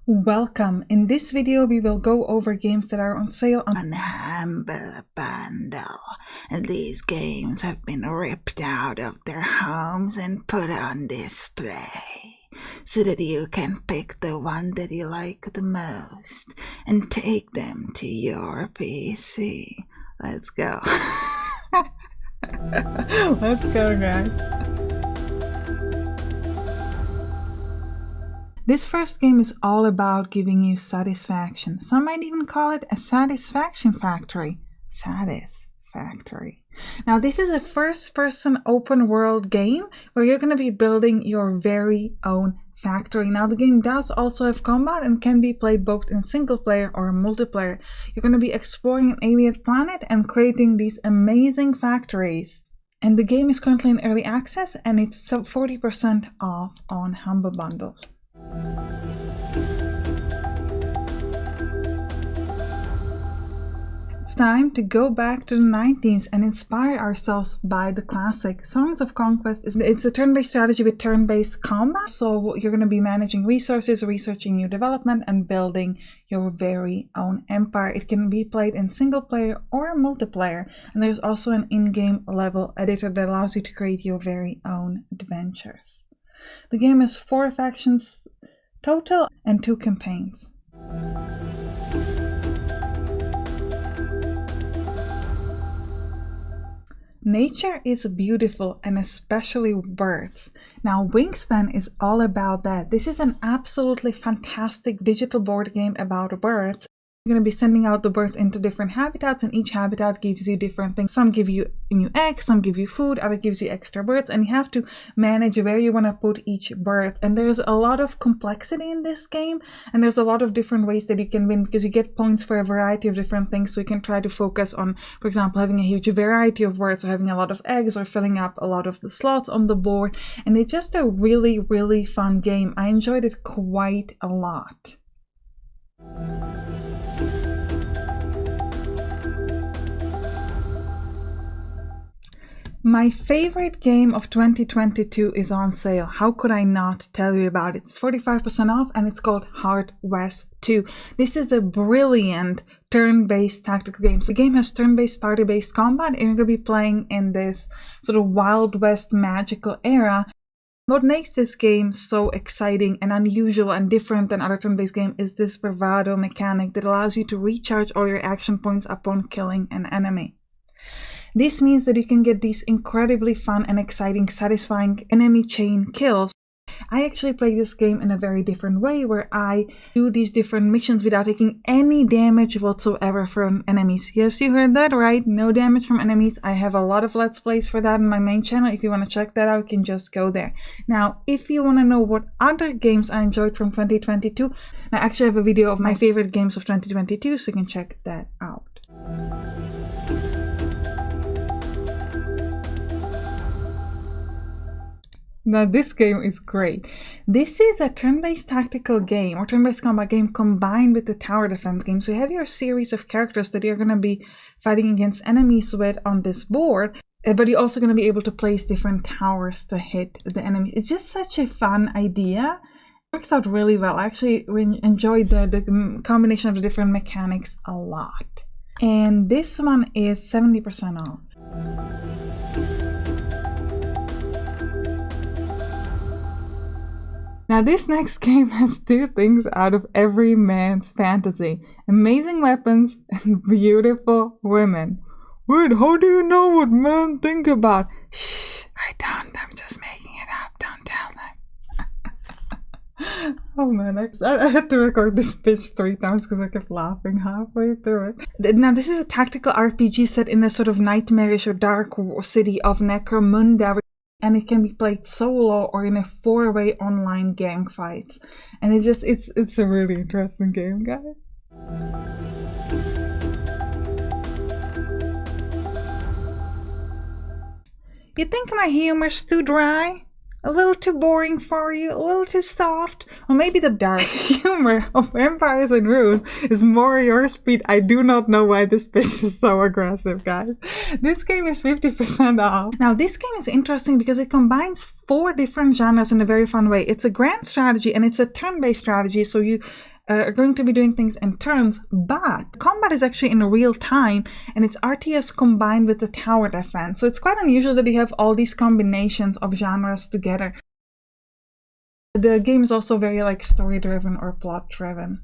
Welcome! In this video we will go over games that are on sale on Humble Bundle. And these games have been ripped out of their homes and put on display so that you can pick the one that you like the most and take them to your PC. Let's go. Let's go, guys. This first game is all about giving you satisfaction. Some might even call it a satisfaction factory. Satisfactory. Now, this is a first-person open-world game where you're going to be building your very own factory. Now, the game does also have combat and can be played both in single player or multiplayer. You're going to be exploring an alien planet and creating these amazing factories. And the game is currently in early access and it's 40% off on Humble Bundles. It's time to go back to the 90s and inspire ourselves by the classic. Songs of Conquest it's a turn-based strategy with turn-based combat. So you're going to be managing resources, researching new development, and building your very own empire. It can be played in single player or multiplayer. And there's also an in-game level editor that allows you to create your very own adventures. The game has 4 factions total and 2 campaigns. Nature is beautiful, and especially birds. Now, Wingspan is all about that. This is an absolutely fantastic digital board game about birds. You're going to be sending out the birds into different habitats, and each habitat gives you different things. Some give you new eggs, some give you food, other gives you extra birds, and you have to manage where you want to put each bird. And there's a lot of complexity in this game, and there's a lot of different ways that you can win because you get points for a variety of different things. So you can try to focus on, for example, having a huge variety of birds, or having a lot of eggs, or filling up a lot of the slots on the board. And it's just a really, really fun game. I enjoyed it quite a lot. My favorite game of 2022 is on sale. How could I not tell you about it? It's 45% off and it's called Hard West 2. This is a brilliant turn-based tactical game. So the game has turn-based, party-based combat, and you're going to be playing in this sort of Wild West magical era. What makes this game so exciting and unusual and different than other turn-based games is this bravado mechanic that allows you to recharge all your action points upon killing an enemy. This means that you can get these incredibly fun and exciting, satisfying enemy chain kills. I actually play this game in a very different way, where I do these different missions without taking any damage whatsoever from enemies. Yes, you heard that right, no damage from enemies. I have a lot of Let's Plays for that on my main channel. If you want to check that out, you can just go there. Now, if you want to know what other games I enjoyed from 2022, I actually have a video of my favorite games of 2022, so you can check that out. Now, this game is great. This is a turn-based tactical game or turn-based combat game combined with the tower defense game. So you have your series of characters that you're going to be fighting against enemies with on this board, but you're also going to be able to place different towers to hit the enemies. It's just such a fun idea. It works out really well. I actually enjoyed the combination of the different mechanics a lot. And this one is 70% off. Now, this next game has 2 things out of every man's fantasy: amazing weapons and beautiful women. Wait, how do you know what men think about? Shh, I don't. I'm just making it up. Don't tell them. Oh man, I had to record this pitch 3 times because I kept laughing halfway through it. Now, this is a tactical RPG set in a sort of nightmarish or dark city of Necromunda. And it can be played solo or in a 4-way online gang fight. And it's a really interesting game, guys. You think my humor's too dry? A little too boring for you? A little too soft? Or maybe the dark humor of Empires and Runes is more your speed. I do not know why this pitch is so aggressive, guys. This game is 50% off. Now, this game is interesting because it combines 4 different genres in a very fun way. It's a grand strategy and it's a turn-based strategy, so you are going to be doing things in turns, but combat is actually in real time, and it's RTS combined with the tower defense. So it's quite unusual that you have all these combinations of genres together. The game is also very like story-driven or plot-driven.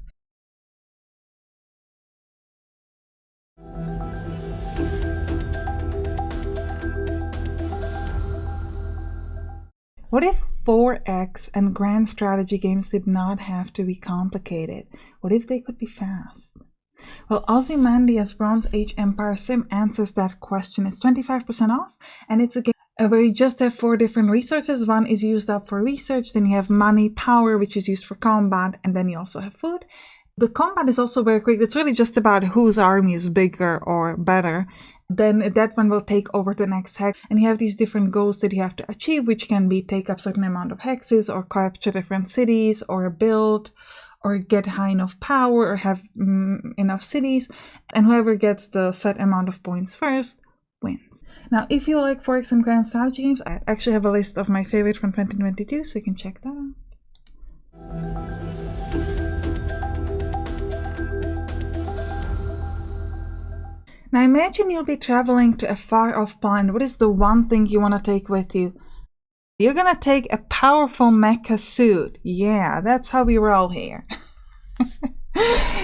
What if 4X and grand strategy games did not have to be complicated? What if they could be fast? Well, Ozymandias Bronze Age Empire Sim answers that question. It's 25% off, and it's a game where you just have 4 different resources. One is used up for research, then you have money, power, which is used for combat, and then you also have food. The combat is also very quick. It's really just about whose army is bigger or better. Then that one will take over the next hex, and you have these different goals that you have to achieve, which can be take up certain amount of hexes, or capture different cities, or build, or get high enough power, or have enough cities, and whoever gets the set amount of points first wins. Now, if you like 4X and grand strategy games, I actually have a list of my favorite from 2022, so you can check that out. Now imagine you'll be traveling to a far-off planet. What is the one thing you want to take with you? You're gonna take a powerful mecha suit. Yeah, that's how we roll here.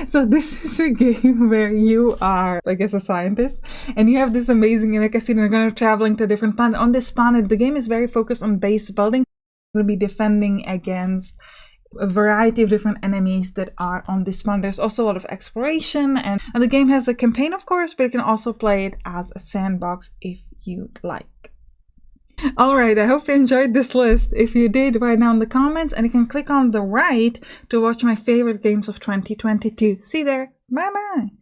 So this is a game where you are, I guess, a scientist, and you have this amazing mecha suit, and you're gonna be traveling to a different planet. On this planet, the game is very focused on base building. You're gonna be defending against a variety of different enemies that are on this planet. There's also a lot of exploration, and the game has a campaign, of course, but you can also play it as a sandbox if you'd like. Alright, I hope you enjoyed this list. If you did, write down in the comments, and you can click on the right to watch my favorite games of 2022. See you there. Bye bye.